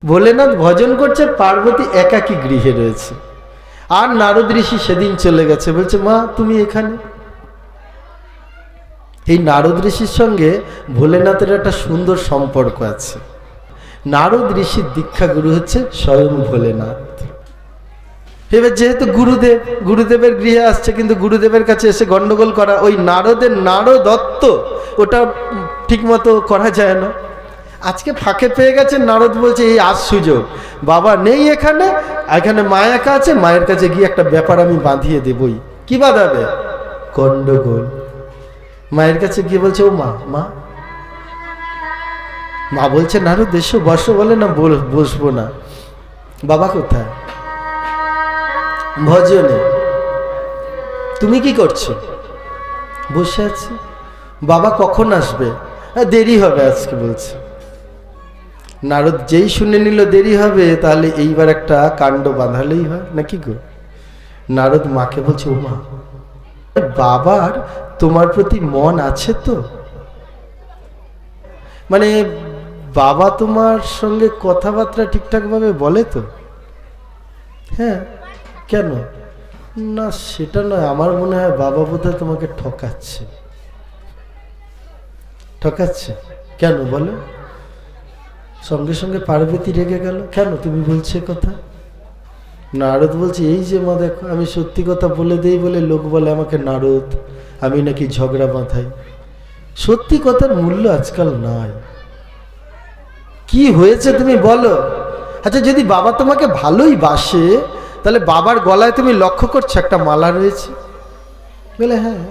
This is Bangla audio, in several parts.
ভোলেনাথ ভজন করছে, পার্বতী একাকী গৃহে রয়েছে। আর নারদ ঋষি সেদিন চলে গেছে, বলছে মা তুমি এখানে। এই নারদ ঋষির সঙ্গে ভোলেনাথের একটা সুন্দর সম্পর্ক আছে। নারদ ঋষির দীক্ষা গুরু হচ্ছে স্বয়ং ভোলেনাথ। এবার যেহেতু গুরুদেবের গৃহে আসছে, কিন্তু গুরুদেবের কাছে এসে গন্ডগোল করা, ওই নারদত্ব ওটা ঠিক মতো করা যায় না। আজকে ফাঁকে পেয়ে গেছে, নারদ বলছে এই আজ সুযোগ, বাবা নেই এখানে, এখানে মা একা আছে, মায়ের কাছে গিয়ে একটা ব্যাপার আমি বাঁধিয়ে দেবই। কি বাঁধাবে? গন্ডগোল। মায়ের কাছে গিয়ে বলছে ও মা, মা বলছে নারদ এসো বসো, বলে না বসবো না। বাবা কোথায়? ভজনে। তুমি কি করছো? বসে আছি। বাবা কখন আসবে? দেরি হবে আজকে বলছে। নারদ যেই শুনে নিল দেরি হবে, তাহলে এইবার একটা কাণ্ড বাঁধালেই হয় নাকি গো। নারদ মাকে বলছে ও মা, বাবার তোমার প্রতি মন আছে তো? মানে বাবা তোমার সঙ্গে কথাবার্তা ঠিকঠাক ভাবে বলে তো? হ্যাঁ। কেন? না সেটা নয়, আমার মনে হয় বাবা বোধহয় তোমাকে ঠকাচ্ছে। কেন বলো? সঙ্গে সঙ্গে পার্বতী রেগে গেল। কেন তুমি বলছো কথা? নারদ বলছে এই যে মা দেখো, আমি সত্যি কথা বলে দেই বলে লোক বলে আমাকে নারদ, আমি নাকি ঝগড়া বাঁধাই। সত্যি কথার মূল্য আজকাল নাই। কি হয়েছে তুমি বলো? আচ্ছা যদি বাবা তোমাকে ভালোই বাসে, তাহলে বাবার গলায় তুমি লক্ষ্য করছো একটা মালা রয়েছে? বলে হ্যাঁ।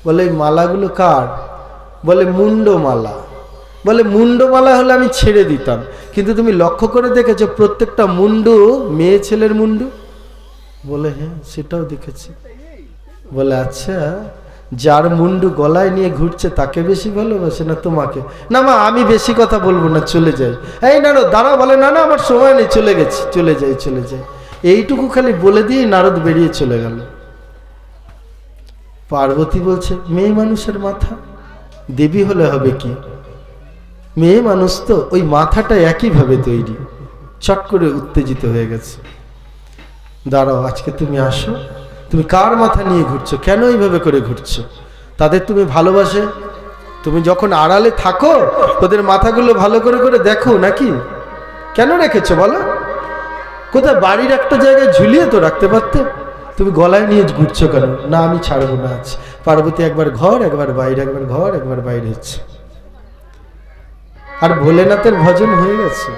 বলে এই মালাগুলো কার? বলে মুন্ডমালা। বলে মুন্ডমালা হলে আমি ছেড়ে দিতাম, কিন্তু তুমি লক্ষ্য করে দেখেছো প্রত্যেকটা মুন্ডু মেয়ে ছেলের মুন্ডু? বলে হ্যাঁ সেটাও দেখেছি। বলে আচ্ছা যার মুন্ডু গলায় নিয়ে ঘুরছে তাকে বেশি ভালোবাসে না তোমাকে? না মা আমি বেশি কথা বলবো না, চলে যাই। এই নারদ দাঁড়া। বলে না না আমার সময় নেই, চলে গেছি, চলে যাই। এইটুকু খালি বলে দিয়ে নারদ বেরিয়ে চলে গেল। পার্বতী বলছে মেয়ে মানুষের মাথা, দেবী হলে হবে কি? মেয়ে মানুষ তো, ওই মাথাটা একইভাবে তৈরি। চট করে উত্তেজিত হয়ে গেছে। দাঁড়াও, আজকে তুমি আসো। তুমি কার মাথা নিয়ে ঘুরছো? কেন এইভাবে করে ঘুরছো? তাদের তুমি ভালোবাসে? তুমি যখন আড়ালে থাকো ওদের মাথাগুলো ভালো করে করে দেখো নাকি? কেন রেখেছো বলো? কোথায় বাড়ির একটা জায়গায় ঝুলিয়ে তো রাখতে পারতে। তুমি গলায় নিয়ে ঘুরছো কেন? না আমি ছাড়বো না আজ। পার্বতী একবার ঘর একবার বাইরে, একবার ঘর একবার বাইরে হচ্ছে। আর ভোলেনাথের ভজন হয়ে গেছে।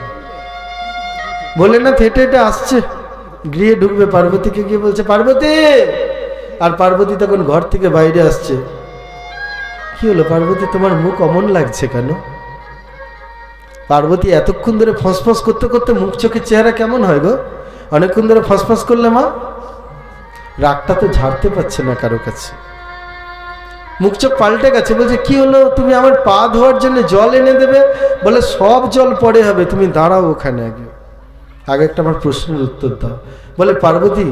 ভোলেনাথ হেঁটে হেঁটে আসছে, গৃহে ঢুকবে, পার্বতীকে গিয়ে বলছে পার্বতী। আর পার্বতী তখন ঘর থেকে বাইরে আসছে। কি হলো পার্বতী, তোমার মুখ অমন লাগছে কেন? পার্বতী এতক্ষণ ধরে ফসফস করতে করতে মুখ চোখের চেহারা কেমন হয় গো? অনেকক্ষণ ধরে ফসফস করলে মা, রাগটা তো ঝাড়তে পারছে না কারো কাছে। মুখ চোখ পাল্টে গেছে। বলছে কি হলো? তুমি আমার পা ধোয়ার জন্য জল এনে দেবে? বলে সব জল পরে হবে, তুমি দাঁড়াও ওখানে, আগে একটা আমার প্রশ্নের উত্তর দাও। বলে পার্বতী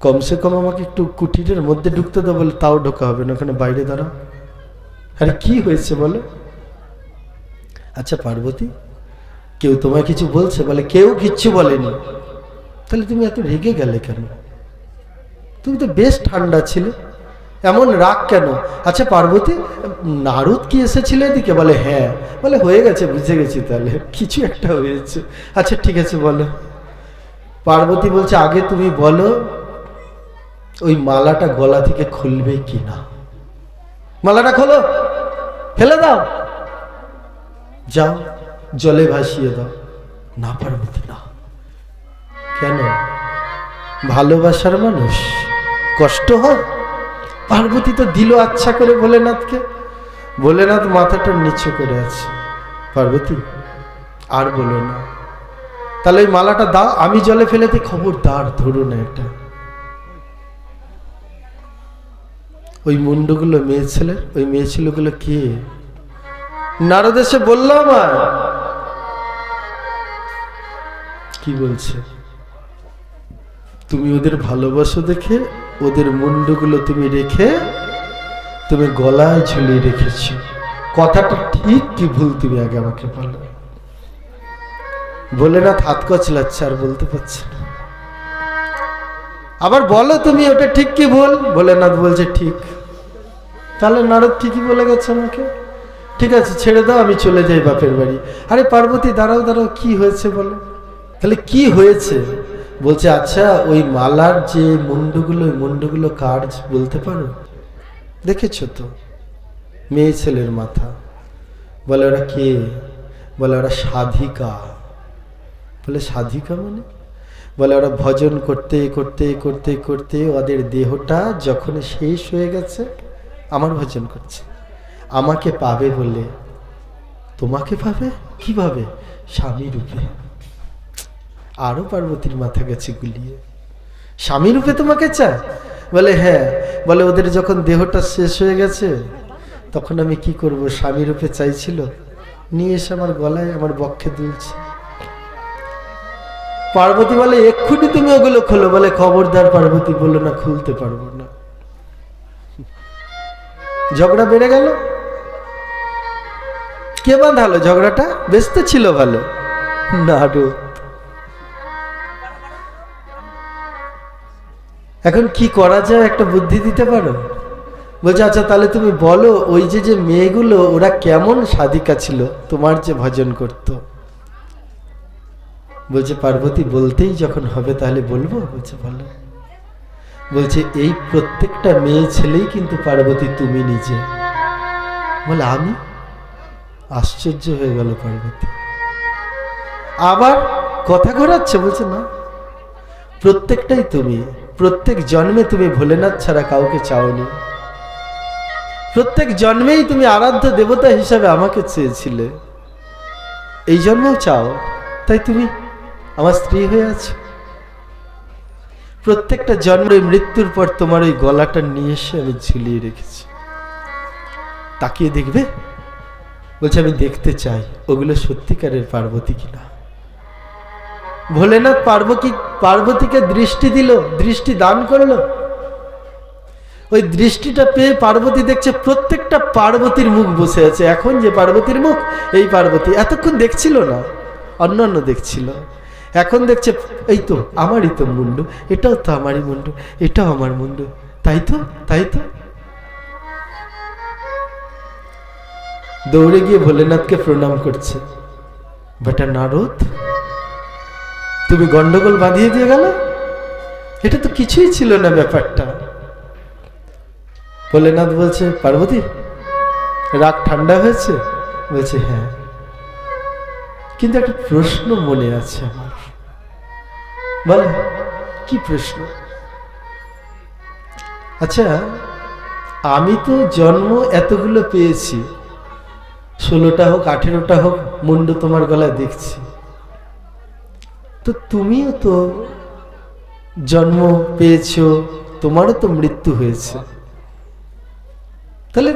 কমসে কম আমাকে একটু কুটিরের মধ্যে ঢুকতে দাও। বলে তাও ঢোকা হবে না, ওখানে বাইরে দাঁড়াও। আরে কি হয়েছে বলে? আচ্ছা পার্বতী কেউ তোমায় কিছু বলছে? বলে কেউ কিচ্ছু বলেনি। তাহলে তুমি এত রেগে গেলে কেন? তুমি তো বেশ ঠান্ডা ছিলে, এমন রাগ কেন? আচ্ছা পার্বতী নারদ কি এসেছিল এদিকে? বলে হ্যাঁ। বলে হয়ে গেছে, বুঝে গেছি, তাহলে কিছু একটা হয়েছে। আচ্ছা ঠিক আছে বলো। পার্বতী বলছে আগে তুমি বলো ওই মালাটা গলা থেকে খুলবে কি না? মালাটা খোলো, ফেলে দাও, যাও জলে ভাসিয়ে দাও। না পার্বতী না। কেন? ভালোবাসার মানুষ, কষ্ট হয়। পার্বতী তো দিল আচ্ছা করে ভোলেনাথকে। ভোলেনাথ মাথাটা নিচু করে আছে। পার্বতী আর বলো না, তাহলে ওই মালাটা দাও, আমি জলে ফেলে দিই। খবরদার ধরো না এটা। ওই মুন্ডগুলো মেয়ে ছেলের, ওই মেয়ে ছেলেগুলো কে? নারদ এসে বলল আমার। কি বলছে? তুমি ওদের ভালোবাসো দেখে ওদের মুন্ডগুলো তুমি রেখে তুমি গলায় ঝুলিয়ে রেখেছো। কথাটা ঠিক কি ভুল তুমি আগে আমাকে বলো। ভোলেনাথ হাত কচলাচ্ছে, আর বলতে পারছে না। আবার বলো তুমি ওটা ঠিক কি ভুল? ভোলেনাথ বলছে ঠিক। তাহলে নারদ ঠিকই বলে গেছে আমাকে, ঠিক আছে ছেড়ে দাও, আমি চলে যাই বাপের বাড়ি। আরে পার্বতী দাঁড়াও দাঁড়াও, কি হয়েছে বলো। তাহলে কি হয়েছে? বলছে আচ্ছা ওই মালার যে মুন্ডুগুলো, ওই মুন্ডুগুলো কার বলতে পারো? দেখেছো তো মেয়ে ছেলের মাথা। বলে ওরা কে? বলে ওরা সাধিকা। বলে সাধিকা মানে? বলে ওরা ভজন করতে করতে করতে করতে ওদের দেহটা যখন শেষ হয়ে গেছে, আমার ভজন করছে, আমাকে পাবে বলে। তোমাকে পাবে কিভাবে? স্বামী রূপে। আরো পার্বতীর মাথা গেছে গুলিয়ে, স্বামী রূপে তোমাকে চায়? বলে হ্যাঁ। বলে ওদের যখন দেহটা শেষ হয়ে গেছে তখন আমি কি করব? স্বামী রূপে চাইছিল, নিয়ে এসে আমার গলায় আমার বক্ষে দুলছে। পার্বতী বলে এক্ষুনি তুমি ওগুলো খোলো। বলে খবরদার পার্বতী, বললো না খুলতে পারবো না। ঝগড়া বেড়ে গেল। কে বাঁধালো ঝগড়াটা? ব্যস্ত ছিল ভালো নারদ। এখন কি করা যায়, একটা বুদ্ধি দিতে পারো? বলছে আচ্ছা তাহলে তুমি বলো ওই যে যে মেয়েগুলো ওরা কেমন সাধিকা ছিল তোমার যে ভজন করত? বলছে পার্বতী বলতেই যখন হবে তাহলে বলবো। বলছে বলো। বলছে এই প্রত্যেকটা মেয়ে ছেলেই কিন্তু পার্বতী তুমি নিজে। বলে আমি? আশ্চর্য হয়ে গেল পার্বতী। আবার কথা ঘোরাচ্ছে। বলছে না, প্রত্যেকটাই তুমি। প্রত্যেক জন্মে তুমি ভোলেনাথ ছাড়া কাউকে চাওনি। প্রত্যেক জন্মেই তুমি আরাধ্য দেবতা হিসাবে আমাকে চেয়েছিলে, এই জন্মেও চাও, তাই তুমি আমার স্ত্রী হয়ে আছো। প্রত্যেকটা জন্মের মৃত্যুর পর তোমার ওই গলাটা নিয়ে এসে আমি ঝুলিয়ে রেখেছি, তাকিয়ে দেখবে। বলছে আমি দেখতে চাই ওগুলো সত্যিকারের পার্বতী কিনা। ভোলেনাথ পার্বতীকে দৃষ্টি দিল, দৃষ্টি দান করলো। ওই দৃষ্টিটা পেয়ে পার্বতী দেখছে প্রত্যেকটা পার্বতীর মুখ বসে আছে। এখন যে পার্বতীর মুখ, এই পার্বতী এতক্ষণ দেখছিল না, অন্যান্য দেখছিল। এখন দেখছে এই তো আমারই তো মুন্ডু, এটাও তো আমারই মুন্ডু, এটাও আমার মুন্ডু, তাই তো তাই তো। দৌড়ে গিয়ে ভোলেনাথকে প্রণাম করছে। বেটা নারদ, তুমি গন্ডগোল বাঁধিয়ে দিয়ে গেল, এটা তো কিছুই ছিল না ব্যাপারটা। ভোলেনাথ বলছে পার্বতী রাগ ঠান্ডা হয়েছে? বলছে হ্যাঁ, কিন্তু একটা প্রশ্ন মনে আছে আমার। বলো কি প্রশ্ন? আচ্ছা আমি তো জন্ম এতগুলো পেয়েছি, 16টা হোক 18টা হোক মুন্ডু তোমার গলায় দেখছি, তো তুমিও তো জন্ম পেয়েছো, তোমারও তো মৃত্যু হয়েছে, তাহলে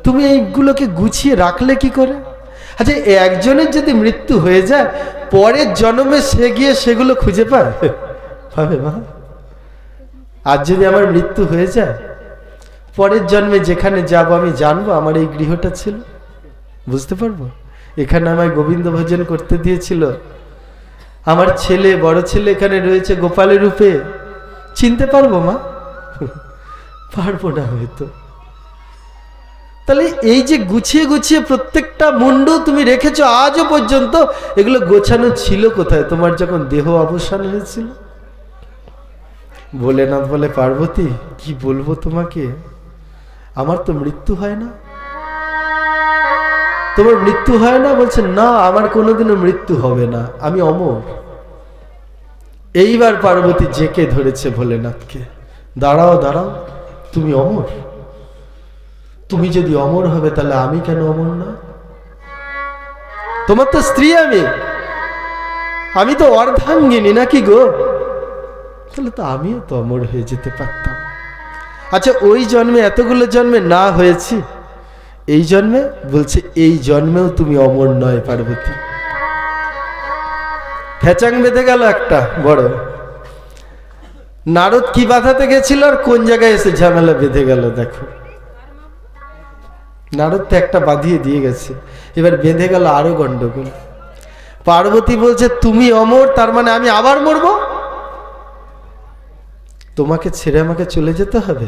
তুমি এইগুলোকে গুছিয়ে রাখলে কি করে? আচ্ছা একজনের যদি মৃত্যু হয়ে যায় পরের জন্মে সে গিয়ে সেগুলো খুঁজে পায়? পাবে মা? আর যদি আমার মৃত্যু হয়ে যায় পরের জন্মে যেখানে যাব আমি জানবো আমার এই গৃহটা ছিল, বুঝতে পারবো এখানে আমায় গোবিন্দ ভজন করতে দিয়েছিল, আমার ছেলে বড় ছেলে এখানে রয়েছে গোপালের রূপে, চিনতে পারবো মা? পারবো না হয়তো। তাহলে এই যে গুছিয়ে গুছিয়ে প্রত্যেকটা মুন্ডু তুমি রেখেছো আজও পর্যন্ত, এগুলো গোছানো ছিল কোথায় তোমার যখন দেহ অবসান হয়েছিল? ভোলেনাথ বলে পার্বতী কি বলবো তোমাকে, আমার তো মৃত্যু হয় না। তোমার মৃত্যু হয় না? বলছে না, আমার কোনোদিনও মৃত্যু হবে না, আমি অমর। এইবার পার্বতী জেকে ধরেছে ভোলেনাথকে, দাঁড়াও দাঁড়াও, তুমি অমর? তুমি যদি অমর হবে তাহলে আমি কেন অমর না? তোমার তো স্ত্রী আমি তো অর্ধাঙ্গিনী নাকি গো, তাহলে তো আমিও তো অমর হয়ে যেতে পারতাম। আচ্ছা ওই জন্মে এতগুলো জন্মে না হয়েছি, এই জন্মে? বলছে এই জন্মেও তুমি অমর নয় পার্বতী। ফেচাং বেঁধে গেল একটা বড়। নারদ কি বাঁধাতে গেছিল আর কোন জায়গায় এসে ঝামেলা বেঁধে গেল দেখো। নারদ তো একটা বাঁধিয়ে দিয়ে গেছে, এবার বেঁধে গেল আরো গন্ডগোল। পার্বতী বলছে তুমি অমর, তার মানে আমি আবার মরবো? তোমাকে ছেড়ে আমাকে চলে যেতে হবে?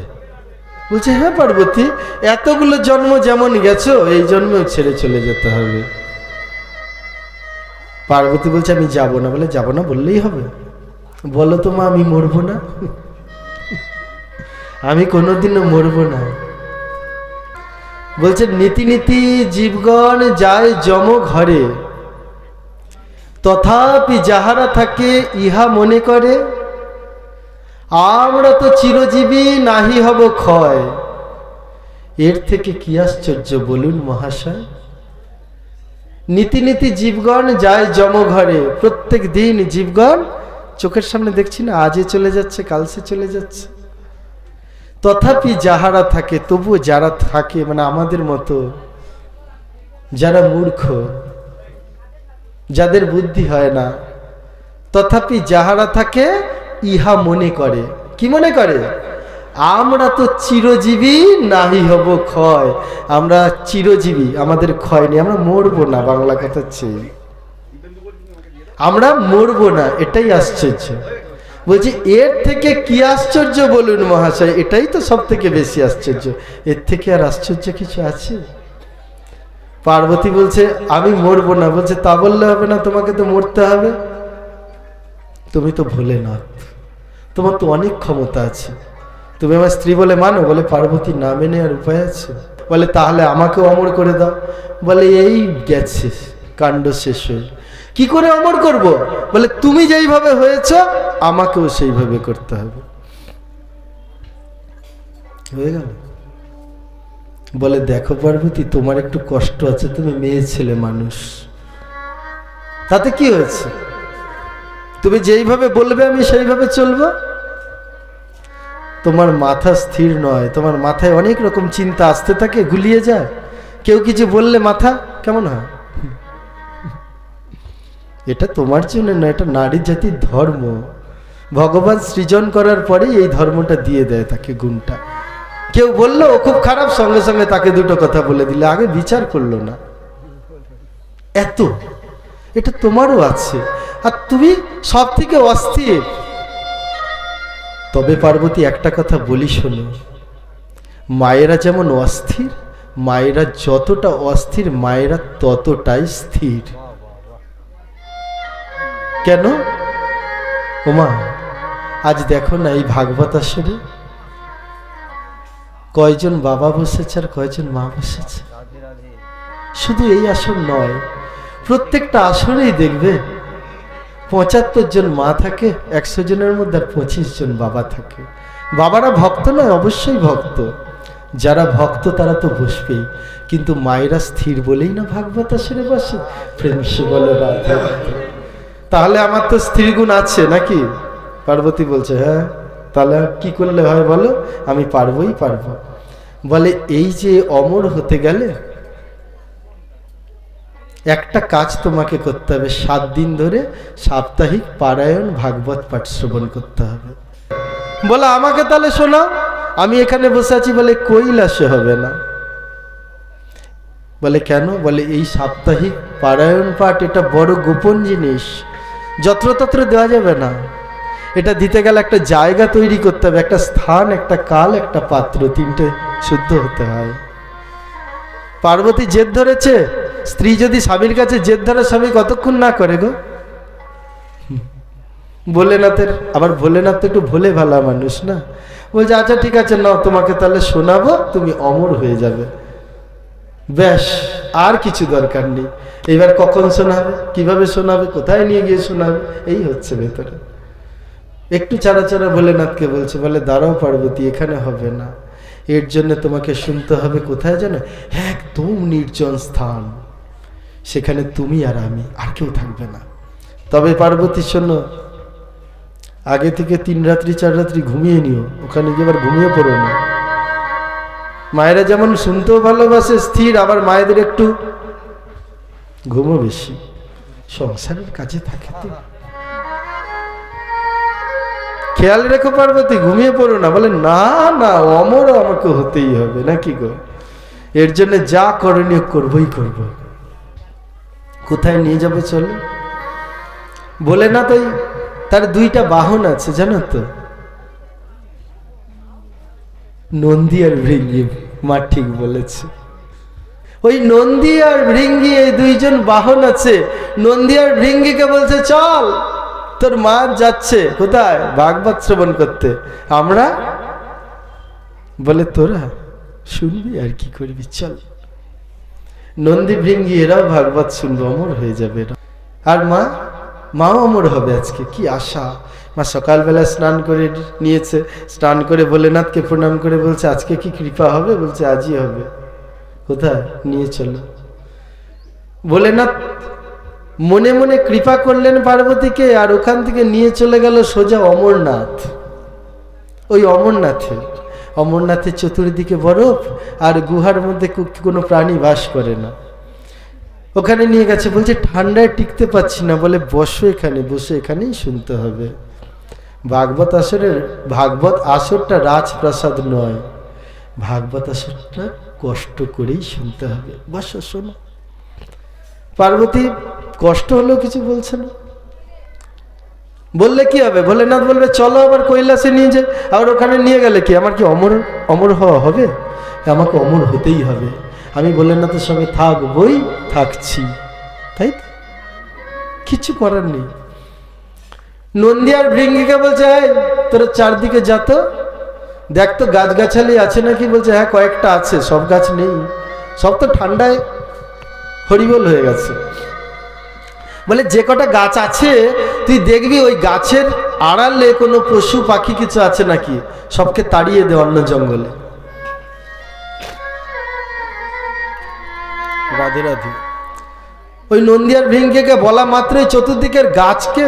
বলছে হ্যাঁ পার্বতী, এতগুলো জন্ম যেমন গেছো এই জন্মেও ছেড়ে চলে যেতে হবে। পার্বতী বলছে আমি যাব না। বলে যাব না বললেই হবে? বলো তো মা, আমি মরবো না? আমি কোনোদিনও মরবো না। বলছে নীতি নীতি জীবগণ যায় যম ঘরে, তথাপি যাহারা থাকে ইহা মনে করে, আমরা তো চিরজীবী নাহি হব ক্ষয়। এর থেকে কি আশ্চর্য বলুন মহাশয়? নীতি নীতি জীবগণ যায় যম ঘরে, প্রত্যেক দিন জীবগণ চোখের সামনে দেখছি না, আজে চলে যাচ্ছে, কাল সে চলে যাচ্ছে। তথাপি যাহারা থাকে, তবু যারা থাকে মানে আমাদের মতো যারা মূর্খ, যাদের বুদ্ধি হয় না, তথাপি যাহারা থাকে ইহা মনে করে। কি মনে করে? আমরা তো চিরজীবী নাহি হব ক্ষয়। আমরা চিরজীবী, আমাদের ক্ষয় নেই, আমরা মরবো না। বাংলা কথা চেয়ে আমরা মরবো না, এটাই আশ্চর্য। বলছি এর থেকে কি আশ্চর্য বলুন মহাশয়? এটাই তো সব থেকে বেশি আশ্চর্য। এর থেকে আর আশ্চর্য কিছু আছে? পার্বতী বলছে আমি মরবো না। বলছে তা বললে হবে না, তোমাকে তো মরতে হবে। তুমি তো ভোলেনাথ, তোমার তো অনেক ক্ষমতা আছে, তুমি আমার স্ত্রী বলে মানো? বলে পার্বতী না মেনে আর উপায় আছে? বলে তাহলে আমাকেও অমর করে দাও। বলে এই গেছে কাণ্ড শেষ হয়ে। কি করে অমর করব? বলে তুমি যেইভাবে হয়েছ আমাকেও সেইভাবে করতে হবে। হয়ে গেল। বলে দেখো পার্বতী, তোমার একটু কষ্ট আছে, তুমি মেয়ে ছেলে মানুষ, তাতে কি হয়েছে? তুমি যেইভাবে বলবে আমি সেইভাবে চলবো। তোমার মাথা স্থির নয়, তোমার মাথায় অনেক রকম চিন্তা আসতে থাকে, গুলিয়ে যায়। কেউ কিছু বললে মাথা কেমন হয়? এটা তোমার জন্য না, এটা নারী জাতির ধর্ম। ভগবান সৃজন করার পরেই এই ধর্মটা দিয়ে দেয় তাকে গুণটা। কেউ বললো ও খুব খারাপ, সঙ্গে সঙ্গে তাকে দুটো কথা বলে দিলে, আগে বিচার করলো না। এত এটা তোমারও আছে, আর তুমি সব থেকে অস্থির। তবে পার্বতী একটা কথা বলি শোনো, মায়েরা যেমন অস্থির, মায়েরা যতটা অস্থির মায়েরা ততটাই স্থির। কেন? ওমা আজ দেখো না এই ভাগবত আসরে কয়জন বাবা বসেছে আর কয়জন মা বসেছে। শুধু এই আসর নয়, প্রত্যেকটা আসরেই দেখবে ৭৫ জন মা থাকে, ১০০ জনের মধ্যে ২৫ জন বাবা থাকে। বাবারা ভক্ত নয়, অবশ্যই ভক্ত, যারা ভক্ত তারা তো বসবেই, কিন্তু মায়েরা স্থির বলেই না ভাগবত আসরে বসে। প্রেম সে বলে রাধে রাধে। তাহলে আমার তো স্ত্রী গুণ আছে নাকি? পার্বতী বলছে হ্যাঁ। তাহলে কি করলে হয় বলো? আমি পারবোই পারবো। বলে এই যে অমর হতে গেলে একটা কাজ তোমাকে করতে হবে, ৭ দিন ধরে সাপ্তাহিক পারায়ণ ভাগবত পাঠ শ্রবণ করতে হবে। বলে আমাকে তাহলে শোনাও, আমি এখানে বসে আছি। বলে কৈলাসে হবে না। বলে কেন? বলে এই সাপ্তাহিক পারায়ণ পাঠ এটা বড় গোপন জিনিস, যত্রতত্র দেওয়া যাবে না। এটা দিতে গেলে একটা জায়গা তৈরি করতে হবে, একটা স্থান, একটা কাল, একটা পাত্র, 3টে শুদ্ধ হতে হয়। পার্বতী জেদ ধরেছে। স্ত্রী যদি স্বামীর কাছে জেদ ধরে, স্বামী কতক্ষণ না করে গো? ভোলেনাথের, আবার ভোলেনাথ একটু ভোলে ভালা মানুষ না। বলছে আচ্ছা ঠিক আছে নাও, তোমাকে তাহলে শোনাবো, তুমি অমর হয়ে যাবে, ব্যাস আর কিছু দরকার নেই। এইবার কখন শোনাবে, কিভাবে শোনাবে, কোথায় নিয়ে গিয়ে শোনাবে, এই হচ্ছে ভেতরে। একটু চারা চারা ভোলেনাথকে বলছে, বলে দাঁড়াও পার্বতী, এখানে হবে না, এর জন্য তোমাকে শুনতে হবে কোথায় জানো? একদম নির্জন স্থান, সেখানে তুমি আর আমি, আর কেউ থাকবে না। তবে পার্বতী শোনো, আগে থেকে 3 রাত্রি 4 রাত্রি ঘুমিয়ে নিও, ওখানে গিয়ে আবার ঘুমিয়ে পড়ো না। মায়েরা যেমন শুনতেও ভালোবাসে স্থির, আবার মায়েদের একটু ঘুমও বেশি, সংসারের কাজে থাকে তো। খেয়াল রেখো পার্বতী, ঘুমিয়ে পড়ো না। বলে না না, অমর আমাকে হতেই হবে নাকি গো, এর জন্য যা করণীয় করবই করব। কোথায় নিয়ে যাবো চলো? ভোলেনাথ ওই তার দুইটা বাহন আছে জানো তো, নন্দী আর ভৃঙ্গি। মা ঠিক বলেছে, ওই নন্দী আর ভৃঙ্গি এই দুইজন বাহন আছে। নন্দী আর ভৃঙ্গিকে বলছে চল, তোর মা যাচ্ছে কোথায়, ভাগবত শ্রবণ করতে। আমরা বলে তোরা শুনবি আর কি করবি, চল। নন্দী ভৃঙ্গি এরাও ভাগবত শুনবো, অমর হয়ে যাবে এরা। আর মাও অমর হবে আজকে, কি আশা। মা সকালবেলা স্নান করে নিয়েছে, স্নান করে ভোলেনাথকে প্রণাম করে বলছে আজকে কি কৃপা হবে, বলছে আজই হবে। কোথায় নিয়ে চলো। ভোলেনাথ মনে মনে কৃপা করলেন পার্বতীকে, আর ওখান থেকে নিয়ে চলে গেল সোজা অমরনাথ। ওই অমরনাথের চতুর্দিকে বরফ, আর গুহার মধ্যে কোনো প্রাণী বাস করে না। ওখানে নিয়ে গেছে, বলছে ঠান্ডায় টিকতে পারছি না, বলে বসো এখানে, বসে এখানেই শুনতে হবে। ভাগবত আসরটা রাজপ্রাসাদ নয়, ভাগবত আসরটা কষ্ট করেই শুনতে হবে, বসো শোনো। পার্বতী কষ্ট হলেও কিছু বলছে না। বললে কি হবে, ভোলেনাথ বলবে চলো আবার কৈলাসে নিয়ে যায়, আবার ওখানে নিয়ে গেলে কি আমার কি অমর হওয়া হবে? আমাকে অমর হতেই হবে, আমি ভোলেনাথের সঙ্গে থাকবই, থাকছি, তাই তো, কিছু করার নেই। নন্দী আর ভৃঙ্গিকে বলছে তোরা চারদিকে যাতো, দেখ তো গাছগাছালি আছে নাকি। বলছে হ্যাঁ কয়েকটা আছে, সব গাছ নেই, সব তো ঠান্ডায় হরিবোল হয়ে গেছে। বলে যে কটা গাছ আছে তুই দেখবি ওই গাছের আড়ালে কোনো পশু পাখি কিছু আছে নাকি, সবকে তাড়িয়ে দে অন্য জঙ্গলে। রাধে রাধে। ওই নন্দী আর ভৃঙ্গিকে বলা মাত্রই চতুর্দিকের গাছকে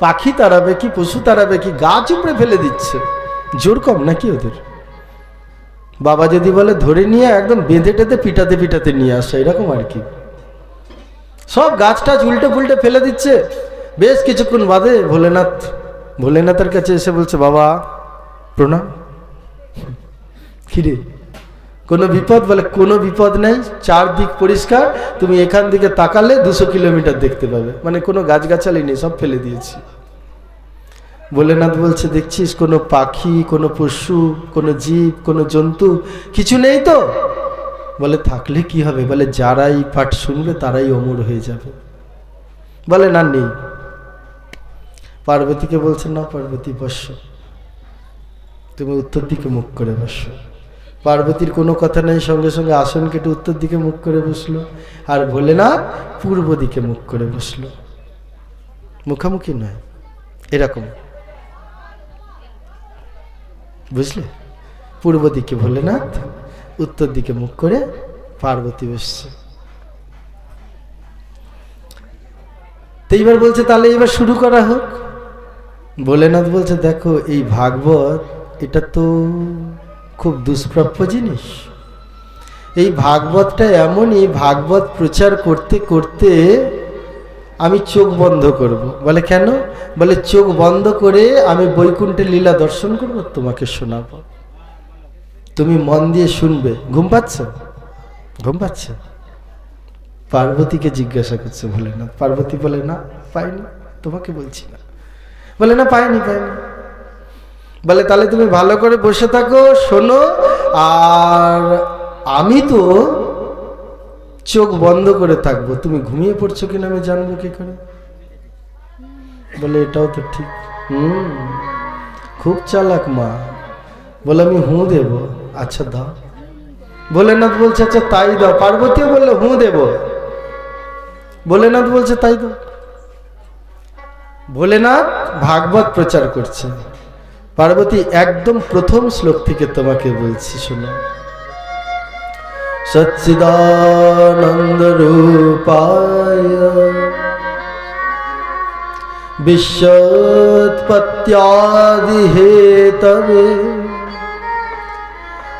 পাখি তাড়াবে কি, পশু তাড়াবে কি, গাছ উপড়ে ফেলে দিচ্ছে। জোর কম নাকি ওদের? বাবা যদি বলে ধরে নিয়ে একদম বেঁধে টেঁধে পিটাতে পিটাতে নিয়ে আসে, এরকম আর কি। সব গাছ টাছ উল্টে ফুলটে ফেলে দিচ্ছে। বেশ কিছুক্ষণ বাদে ভোলেনাথের কাছে এসে বলছে বাবা প্রণাম। কিরে কোনো বিপদ? বলে কোনো বিপদ নেই, চারদিক পরিষ্কার, তুমি এখান থেকে তাকালে 200 কিলোমিটার দেখতে পাবে, মানে কোনো গাছগাছালি নেই, সব ফেলে দিয়েছি। ভোলেনাথ বলছে দেখছিস কোনো পাখি, কোনো পশু, কোনো জীব, কোনো জন্তু কিছু নেই তো? বলে থাকলে কি হবে, বলে যারাই পাঠ শুনবে তারাই অমর হয়ে যাবে। বলে না নেই। পার্বতীকে বলছে না পার্বতী বসো, তুমি উত্তর দিকে মুখ করে বসো। পার্বতীর কোনো কথা নেই, সঙ্গে সঙ্গে আসন কেটে উত্তর দিকে মুখ করে বসলো, আর ভোলেনাথ পূর্ব দিকে মুখ করে বসলো। মুখামুখি নয়, এরকম, বুঝলে? পূর্ব দিকে ভোলেনাথ, উত্তর দিকে মুখ করে পার্বতী বসছে। তো এইবার বলছে তাহলে এবার শুরু করা হোক। ভোলেনাথ বলছে দেখো এই ভাগবত এটা তো খুব দুষ্প্রাপ্য জিনিস। এই ভাগবতটা এমনই, ভাগবত প্রচার করতে করতে আমি চোখ বন্ধ করব। বলে কেন? বলে চোখ বন্ধ করে আমি বৈকুণ্ঠের লীলা দর্শন করব, তোমাকে শোনাবো, তুমি মন দিয়ে শুনবে। ঘুম পাচ্ছে? ঘুম পাচ্ছে? পার্বতীকে জিজ্ঞাসা করছে ভোলেনাথ। পার্বতী বলে না পাইনি, তোমাকে বলছি না। বলে না পাইনি। বলে তাহলে তুমি ভালো করে বসে থাকো, শোনো, আর আমি তো চোখ বন্ধ করে থাকবো, তুমি ঘুমিয়ে পড়ছো কিনা আমি জানবো কি করে? বলে এটাও তো ঠিক। খুব চালাক মা। বলে আমি হুঁ দেব। আচ্ছা দাও। ভোলেনাথ বলছে আচ্ছা তাই দাও। পার্বতীও বললো হুঁ দেব। ভোলেনাথ বলছে তাই দাও। ভোলেনাথ ভাগবত প্রচার করছে। পার্বতী একদম প্রথম শ্লোক থেকে তোমাকে বলছি শোনো। সচ্চিদানন্দ রূপায় বিশ্বৎপত্ত্যাদি হেতবে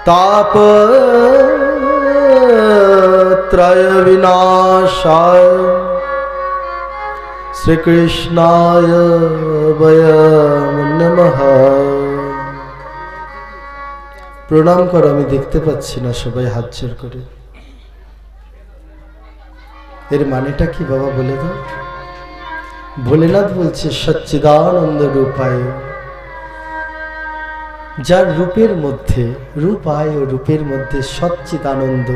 তাপত্রয় বিনাশায় শ্রীকৃষ্ণায় বয়ং নমঃ। প্রণাম করো, আমি দেখতে পাচ্ছি না, সবাই হাত জোড় করে। এর মানেটা কি বাবা বলে দাও? ভোলেনাথ বলছে সচ্চিদানন্দ রূপায়, যার রূপের মধ্যে, রূপায় রূপের মধ্যে সচ্চিত আনন্দ,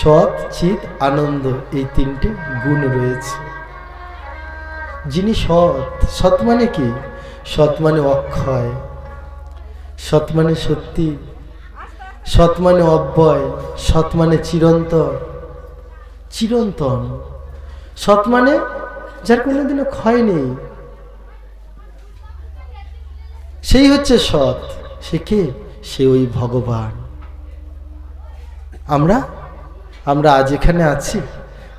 সৎ চিত আনন্দ, এই তিনটে গুণ রয়েছে। যিনি সৎ, সৎ মানে কি? সৎ মানে অক্ষয়, সৎ মানে সত্যি, সৎ মানে অব্যয়, সৎ মানে চিরন্তন, চিরন্তন। সৎ মানে যার কোনোদিনও ক্ষয় নেই, সেই হচ্ছে সৎ। সে কে? সে ওই ভগবান। আমরা আমরা আজ এখানে আছি,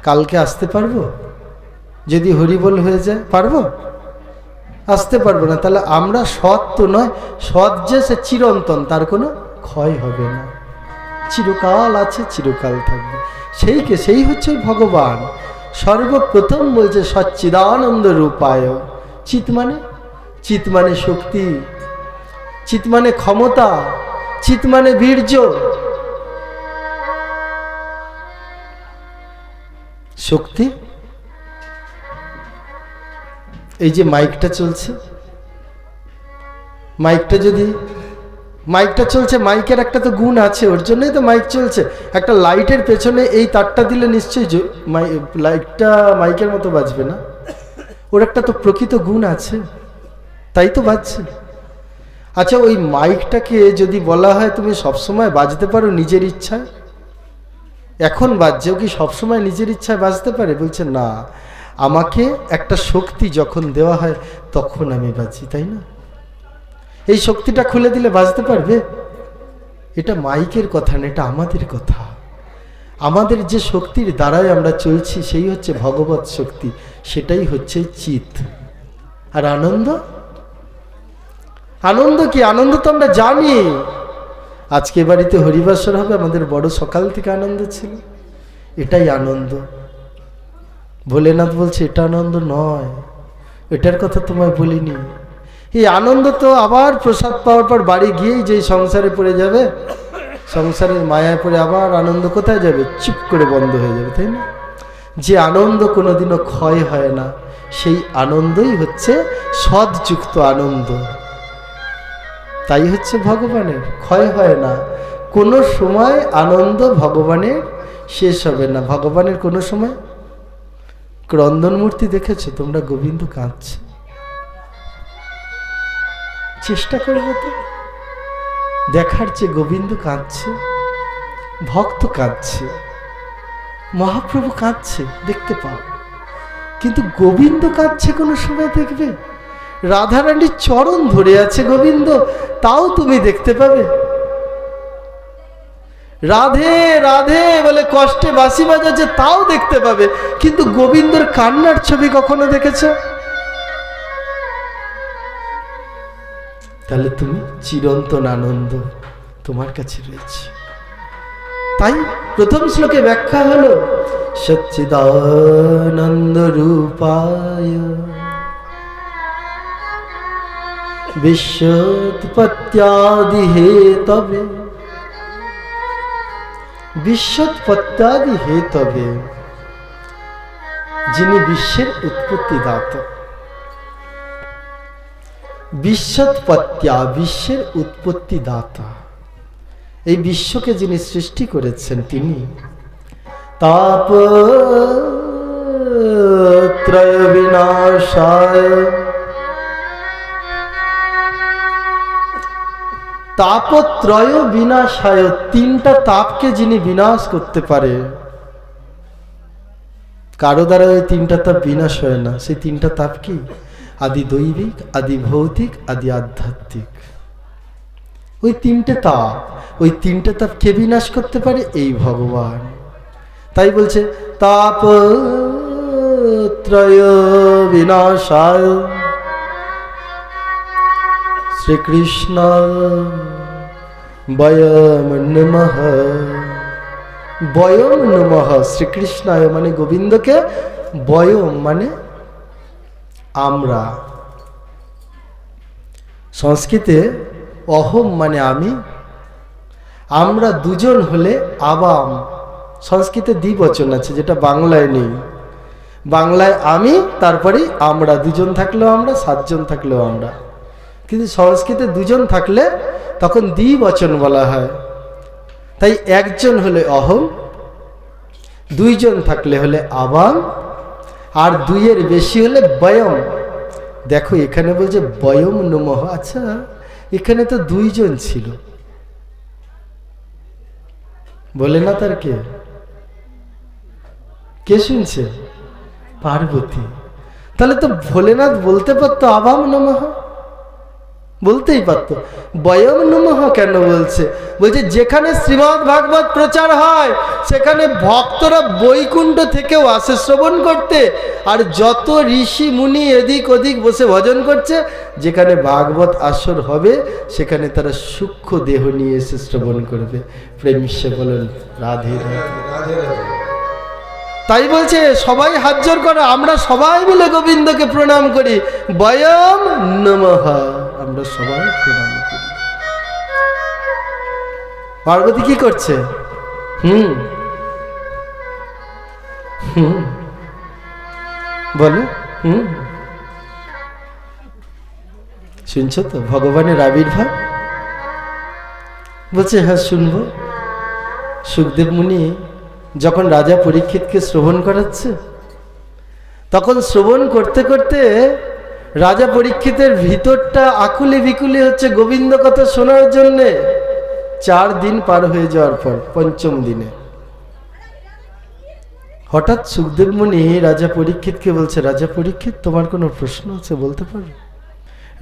কালকে আসতে পারবো? যদি হরিবোল হয়ে যায় পারবো? আসতে পারবো না। তাহলে আমরা সৎ তো নয়, সৎ যে সে চিরন্তন, তার কোনো ক্ষয় হবে না, চিরকাল আছে, চিরকাল থাকবে। সেইকে, সেই হচ্ছে ভগবান। সর্বপ্রথম বলছে সচ্চিদানন্দ রূপায়। চিত মানে, চিত মানে শক্তি, চিত মানে ক্ষমতা, চিত মানে বীর্য। শক্তি, এই যে মাইকটা চলছে, মাইকটা যদি, মাইকটা চলছে, মাইকের একটা তো গুণ আছে, ওর জন্যই তো মাইক চলছে। একটা লাইটের পেছনে এই তারটা দিলে নিশ্চয়ই লাইটটা মাইকের মতো বাজবে না, ওর একটা তো প্রকৃত গুণ আছে, তাই তো বাজছে। আচ্ছা, ওই মাইকটাকে যদি বলা হয় তুমি সবসময় বাজতে পারো নিজের ইচ্ছায়, এখন বাজছে, ও কি সবসময় নিজের ইচ্ছায় বাজতে পারে? বলছে না, আমাকে একটা শক্তি যখন দেওয়া হয় তখন আমি বাজি, তাই না? এই শক্তিটা খুলে দিলে বাজতে পারবে? এটা মাইকের কথা না, এটা আমাদের কথা। আমাদের যে শক্তির দ্বারাই আমরা চলছি সেই হচ্ছে ভগবৎ শক্তি, সেটাই হচ্ছে চিত। আর আনন্দ, আনন্দ কি? আনন্দ তো আমরা জানি। আজকে বাড়িতে হরিবাসর হবে, আমাদের বড় সকাল থেকে আনন্দ ছিল, এটাই আনন্দ। ভোলেনাথ বলছে এটা আনন্দ নয়, এটার কথা তোমায় বলিনি। এই আনন্দ তো আবার প্রসাদ পাওয়ার পর বাড়ি গিয়েই যেই সংসারে পড়ে যাবে, সংসারের মায়ায় পড়ে আবার আনন্দ কোথায় যাবে? চুপ করে বন্ধ হয়ে যাবে, তাই না? যে আনন্দ কোনোদিনও ক্ষয় হয় না, সেই আনন্দই হচ্ছে সৎযুক্ত আনন্দ। তাই হচ্ছে ভগবানের, ক্ষয় হয় না কোনো সময়। আনন্দ ভগবানের শেষ হবে না, ভগবানের কোনো সময়। ক্রন্দন মূর্তি দেখেছো তোমরা? গোবিন্দ কাঁদছে, চেষ্টা করবো তো দেখার, চেয়ে গোবিন্দ কাঁদছে, ভক্ত কাঁদছে, মহাপ্রভু কাঁদছে, দেখতে পাও। কিন্তু গোবিন্দ কাঁদছে কোনো সময় দেখবে? রাধারানীর চরণ ধরে আছে গোবিন্দ, তাও তুমি দেখতে পাবে? রাধে রাধে বলে কষ্টে বাঁশি বাজাচ্ছে, তাও দেখতে পাবে। কিন্তু গোবিন্দর কান্নার ছবি কখনো দেখেছো? তাহলে তুমি চিরন্তন আনন্দ তোমার কাছে রয়েছে। তাই প্রথম শ্লোকে ব্যাখ্যা হলো সচ্চিদানন্দ রূপায় বিশ্বৎপত্ত্যাদি হেতবে। বিশ্বৎপত্ত্যাদি হেতবে, যিনি বিশ্বের উৎপত্তি দাতা। বিশ্বৎপত্ত্যা, বিশ্বের উৎপত্তি দাতা, এই বিশ্বকে যিনি সৃষ্টি করেছেন তিনি। তাপত্রয় বিনাশায়, তাপত্রয় বিনাশায়, তিনটা তাপকে যিনি বিনাশ করতে পারে। কারো দ্বারা ওই তিনটা তাপ বিনাশ হয় না। সেই তিনটা তাপ কি? আদি দৈবিক, আদি ভৌতিক, আদি আধ্যাত্মিক। ওই তিনটে তাপ, ওই তিনটে তাপ কে বিনাশ করতে পারে? এই ভগবান। তাই বলছে তাপত্রয় বিনাশায় শ্রীকৃষ্ণ বয়ম নমঃ। বয়ম নমঃ শ্রীকৃষ্ণায় মানে গোবিন্দকে, বয়ম মানে আমরা। সংস্কৃতে অহম মানে আমি, আমরা দুজন হলে আবাম। সংস্কৃতে দ্বিবচন আছে, যেটা বাংলায় নেই। বাংলায় আমি, তারপরে আমরা, দুজন থাকলেও আমরা, সাতজন থাকলেও আমরা। কিন্তু সংস্কৃতে দুজন থাকলে তখন দ্বিবচন বলা হয়। তাই একজন হলে অহম, দুইজন থাকলে হলে আবাম, আর দুইয়ের বেশি হলে বয়ম। দেখো এখানে বলছে বয়ম নমঃ। আচ্ছা, এখানে তো দুইজন ছিল, বলে না তার কে শুনছে? পার্বতী। তাহলে তো ভোলেনাথ বলতে পারতো আবাম নমঃ, বলতেই পারতো। বয়ম নমঃ কেন বলছে? বলছে যেখানে শ্রীমদ্ ভাগবত প্রচার হয় সেখানে ভক্তরা বৈকুণ্ঠ থেকেও আসে শ্রবণ করতে, আর যত ঋষি মুনি এদিক ওদিক বসে ভজন করছে, যেখানে ভাগবত আসর হবে সেখানে তারা সূক্ষ্ম দেহ নিয়ে এসে শ্রবণ করবে। প্রেমিষ্যে বলেন রাধে রাধে। তাই বলছে সবাই হাত জোড় করে, আমরা সবাই মিলে গোবিন্দকে প্রণাম করি, বয়ম নমঃ, আমরা সবাই প্রণাম করি। পার্বতী কি করছে? বলো। শুনছো তো ভগবানের আবির্ভাব? বলছে হ্যাঁ শুনবো। সুখদেব মুনি যখন রাজা পরীক্ষিতকে শ্রবণ করাচ্ছে, তখন শ্রবণ করতে করতে রাজা পরীক্ষিতের ভিতরটা আকুলি বিকুলি হচ্ছে গোবিন্দ কথা শোনার জন্যে। 4 দিন পার হয়ে যাওয়ার পর 5ম দিনে হঠাৎ সুখদেব মুনি রাজা পরীক্ষিতকে বলছে, রাজা পরীক্ষিত তোমার কোনো প্রশ্ন আছে, বলতে পারো?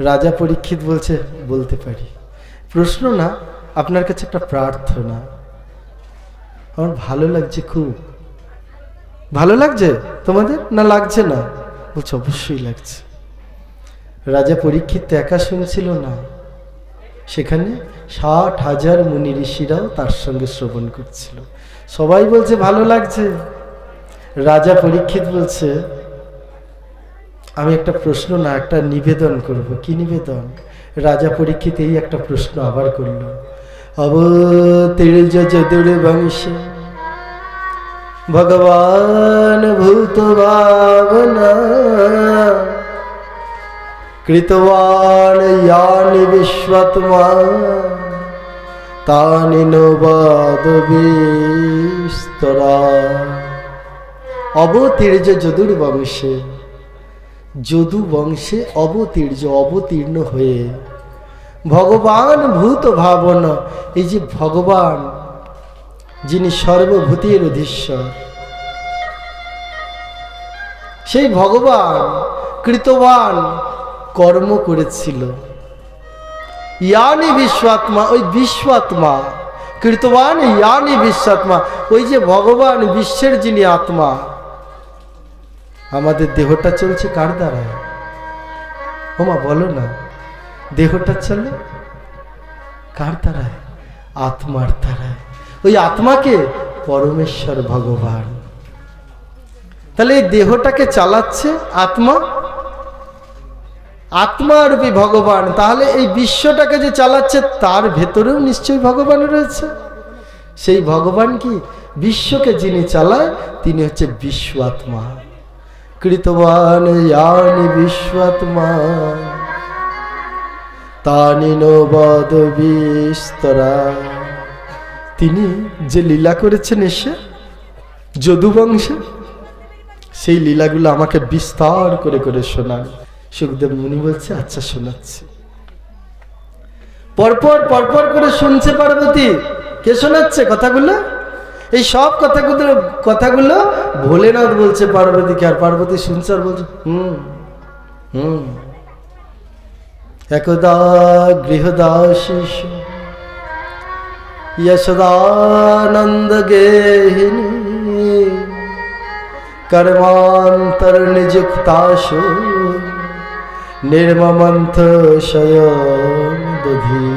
রাজা পরীক্ষিত বলছে বলতে পারি। প্রশ্ন না, আপনার কাছে একটা প্রার্থনা। আমার ভালো লাগছে, খুব ভালো লাগছে। তোমাদের না লাগছে না? বলছে অবশ্যই লাগছে। রাজা পরীক্ষিত একা শুনছিল না, সেখানে 60,000 মুনি ঋষিরাও তার সঙ্গে শ্রবণ করছিল। সবাই বলছে ভালো লাগছে। রাজা পরীক্ষিত বলছে আমি একটা প্রশ্ন না, একটা নিবেদন করব। কি নিবেদন? রাজা পরীক্ষিত এই একটা প্রশ্ন আবার করল। অবতীর্য যদুর বংশে ভগবান ভূত ভাবনা কৃতবান ইয়ানি বিশ্বত্মা তানি নবাদ বিস্তরা। অবতীর্য যদুর বংশে, যদু বংশে অবতীর্য, অবতীর্ণ হয়ে ভগবান ভূত ভাবনা, এই যে ভগবান যিনি সর্বভূতের অধীশ্বর, সেই ভগবান কৃতবান কর্ম করেছিল। ইয়ানি বিশ্বাত্মা, ওই বিশ্বাত্মা কৃতবান, ইয়ানি বিশ্বাত্মা, ওই যে ভগবান বিশ্বের যিনি আত্মা। আমাদের দেহটা চলছে কার দ্বারা? ওমা বলো না, দেহটা চলে কার দ্বারায়? আত্মার দ্বারায়। ওই আত্মাকে পরমেশ্বর ভগবান। তাহলে এই দেহটাকে চালাচ্ছে আত্মা, আত্মারূপী ভগবান। তাহলে এই বিশ্বটাকে যে চালাচ্ছে তার ভেতরেও নিশ্চয়ই ভগবান রয়েছে। সেই ভগবান কি? বিশ্বকে যিনি চালায় তিনি হচ্ছে বিশ্বাত্মা। কৃতবান ইয়ানি বিশ্বাত্মা তানি নবদ বিস্তরা। তিনি যে লীলা করেছেন এসে যদুবংশে, সেই লীলাগুলো আমাকে বিস্তার করে করে শোনান। সুখদেব মুনি বলছে আচ্ছা শোনাচ্ছি। পরপর পরপর করে শুনছে পার্বতী। কে শোনাচ্ছে কথাগুলো? এই সব কথাগুলো ভোলেনাথ বলছে পার্বতীকে, আর পার্বতী শুনছে আর বলছে একদা গৃহদাশিষ যশোদানন্দ গেহিনী কর্মান্তর নিযুক্তাশু নির্মমন্থ শয়ন দধি।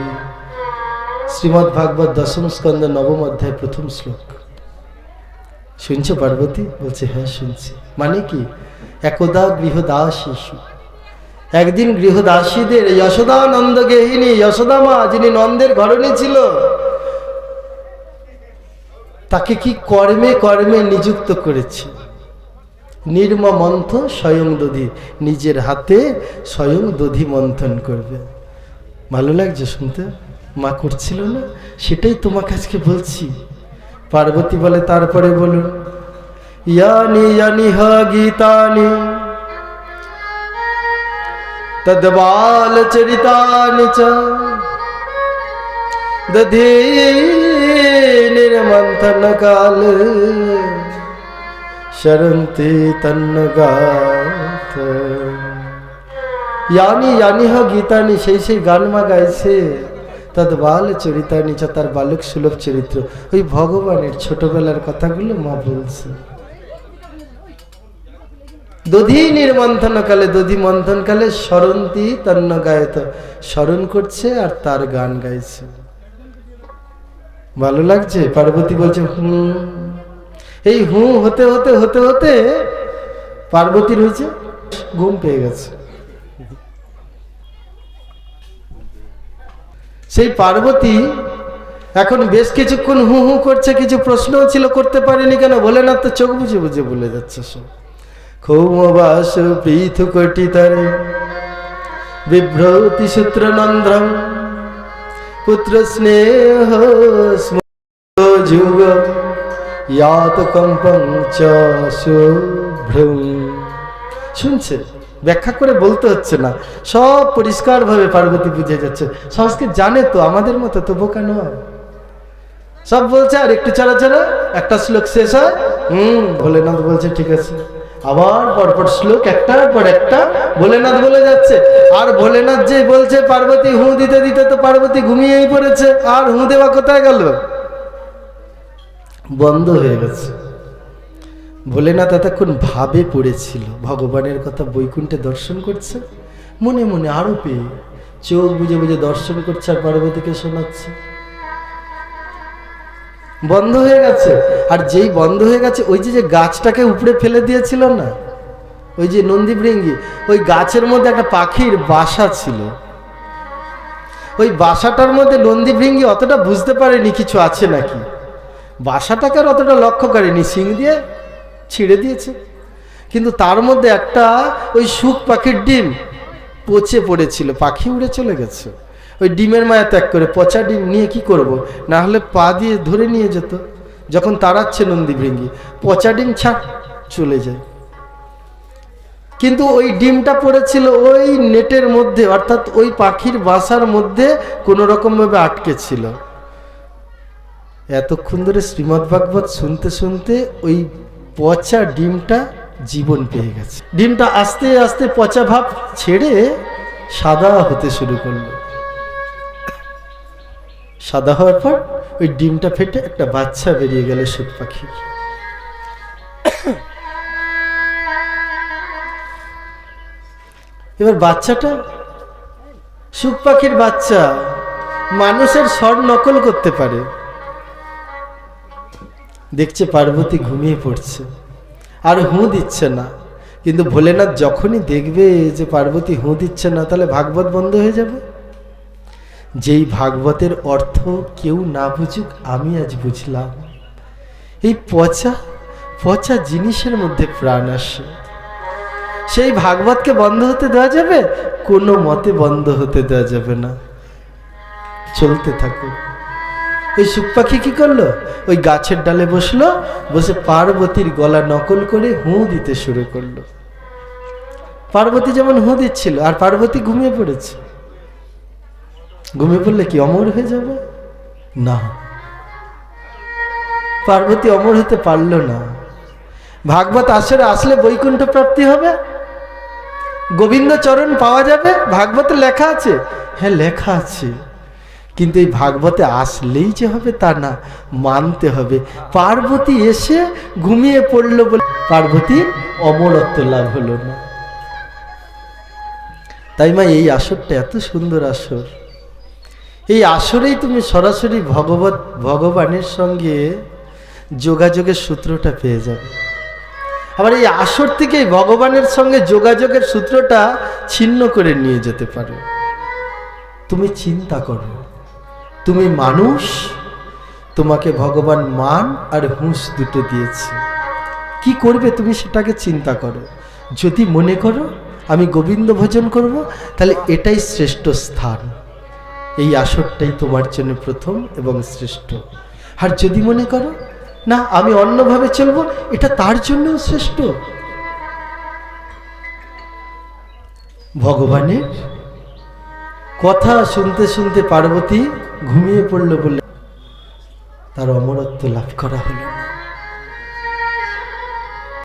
শ্রীমদ্ ভাগবত 10ম স্কন্ধ 9ম অধ্যায় 1ম শ্লোক। শুনছো পার্বতী? বলছে হ্যাঁ শুনছি। মানে কি? একদা গৃহদাসীষু, একদিন গৃহদাসীদের যশোদানন্দ গেহিনী, যশোদা মা যিনি নন্দের ঘরণী ছিল, তাকে কি কর্মে কর্মে নিযুক্ত করেছে। নির্মা মন্থ স্বয়ং দধি, নিজের হাতে স্বয়ং দধি মন্থন করবে। ভালো লাগছে শুনতে? মা করছিল না? সেটাই তোমাকে আজকে বলছি। পার্বতী বলে, তারপরে বলুন, ইয়ানি ইয়ানি হা গীতানি তদ্বাল চরিতানি চ দধি নির্মন্থন কাল শরন্তি তন্নগাত। ইয়ানি ইয়ানি হা গীতানি, সেই গান মা গাইছে। তদ্বাল চরিতানি চ, তার বালক সুলভ চরিত্র, ওই ভগবানের ছোটবেলার কথাগুলো মা বলছে। দধি নির্মন্থন কালে, দধি মন্থন কালে স্মরন্তি তন্ন গায়ত, স্মরণ করছে আর তার গান গাইছে। ভালো লাগছে? পার্বতী বলছে এই হতে হতে হতে হতে পার্বতীর হয়েছে ঘুম পেয়ে গেছে। সেই পার্বতী এখন বেশ কিছুক্ষণ হু করছে, কিছু প্রশ্নও ছিল করতে পারেনি। কেন? ভোলেনাথ তো চোখ বুঝে বুঝে বলে যাচ্ছে সব। ক্ষৌমবাস পৃথু কটিতারে বিভ্রতি সূত্র নন্দ্রম পুত্র স্নেহ যুগ ইয়াত কম্পং চ শুভ্রম। শুনছে, ব্যাখ্যা করে বলতে হচ্ছে না, সব পরিষ্কারভাবে পার্বতী বুঝে যাচ্ছে। সংস্কৃত জানে তো, আমাদের মতো তো বোকা নয়। সব বলছে, আর একটু চারা চারা একটা শ্লোক শেষ হয়, ভোলেনাথ বলছে ঠিক আছে। আবার পরপর শ্লোক একটার পর একটা ভোলেনাথ বলে যাচ্ছে। আর ভোলেনাথ যে বলছে, পার্বতী হু দিতে দিতে তো পার্বতী ঘুমিয়েই পড়েছে। আর হু দেওয়া কোথায় গেল? বন্ধ হয়ে গেছে। ভোলেনাথ এতক্ষণ ভাবে পড়েছিল, ভগবানের কথা বৈকুণ্ঠে দর্শন করছে, মনে মনে আরো পেয়ে চোখ বুঝে বুঝে দর্শন করছে আর পার্বতীকে শোনাচ্ছে। বন্ধ হয়ে গেছে। আর যেই বন্ধ হয়ে গেছে, ওই যে গাছটাকে উপড়ে ফেলে দিয়েছিল না, ওই যে নন্দী ভৃঙ্গি, ওই গাছের মধ্যে একটা পাখির বাসা ছিল। ওই বাসাটার মধ্যে নন্দী ভৃঙ্গি অতটা বুঝতে পারেনি কিছু আছে নাকি, বাসাটাকে আর অতটা লক্ষ্য করেনি, শিং দিয়ে ছিঁড়ে দিয়েছে। কিন্তু তার মধ্যে একটা ওই শুক পাখির ডিম পচে পড়েছিল, পাখি উড়ে চলে গেছে। ওই ডিমের মায়া ত্যাগ করে, পচা ডিম নিয়ে কি করব, না হলে পা দিয়ে ধরে নিয়ে যেত। যখন তাড়াচ্ছে নন্দী ভৃঙ্গি, পচা ডিম ছাড় চলে যায়। কিন্তু ওই ডিমটা পড়েছিল ওই নেটের মধ্যে, অর্থাৎ ওই পাখির বাসার মধ্যে কোনো রকম ভাবে আটকে ছিল। এতক্ষণ ধরে শ্রীমদ্ভাগবত শুনতে শুনতে ওই পচা ডিমটা জীবন পেয়ে গেছে। ডিমটা আস্তে আস্তে পচা ভাব ছেড়ে সাদা হতে শুরু করলো। সাদা হওয়ার পর ওই ডিমটা ফেটে একটা বাচ্চা বেরিয়ে গেল শুক পাখির। এবার বাচ্চাটা, শুক পাখির বাচ্চা, মানুষের স্বর নকল করতে পারে। দেখছে পার্বতী ঘুমিয়ে পড়ছে আর হু দিচ্ছে না। কিন্তু ভোলেনাথ যখনই দেখবে যে পার্বতী হু দিচ্ছে না, তাহলে ভাগবত বন্ধ হয়ে যাবে। যেই ভাগবতের অর্থ কেউ না বুঝুক, আমি আজ বুঝলাম। এই পচা পচা জিনিসের মধ্যে প্রাণ আসে। সেই ভাগবতকে বন্ধ হতে দেওয়া যাবে? কোনো মতে বন্ধ হতে দেওয়া যাবে না, চলতে থাকো। ওই শুক পাখি কি করলো? ওই গাছের ডালে বসলো, বসে পার্বতীর গলা নকল করে হু দিতে শুরু করলো। পার্বতী যেমন হু দিচ্ছিল, আর পার্বতী ঘুমিয়ে পড়েছে। ঘুমিয়ে পড়লে কি অমর হয়ে যাবে? না, পার্বতী অমর হতে পারল না। ভাগবত আসরে আসলে বৈকুণ্ঠ প্রাপ্তি হবে, গোবিন্দ চরণ পাওয়া যাবে, ভাগবতে লেখা আছে। হ্যাঁ লেখা আছে, কিন্তু এই ভাগবতে আসলেই যে হবে তা না, মানতে হবে। পার্বতী এসে ঘুমিয়ে পড়ল বলে পার্বতীর অমরত্ব লাভ হলো না। তাই মা, এই আসরটা এত সুন্দর আসর। এই আসরেই তুমি সরাসরি ভগবানের সঙ্গে যোগাযোগের সূত্রটা পেয়ে যাবে। আবার এই আসর থেকেই ভগবানের সঙ্গে যোগাযোগের সূত্রটা ছিন্ন করে নিয়ে যেতে পারো। তুমি চিন্তা করো, তুমি মানুষ, তোমাকে ভগবান মান আর হুঁশ দুটো দিয়েছে। কি করবে তুমি সেটাকে চিন্তা করো। যদি মনে করো আমি গোবিন্দ ভজন করব, তাহলে এটাই শ্রেষ্ঠ স্থান, এই আসরটাই তোমার জন্য প্রথম এবং শ্রেষ্ঠ। আর যদি মনে করো না আমি অন্যভাবে চলবো, এটা তার জন্য শ্রেষ্ঠ। ভগবানের কথা শুনতে শুনতে পার্বতী ঘুমিয়ে পড়ল বলে তার অমরত্ব লাভ করা হলো।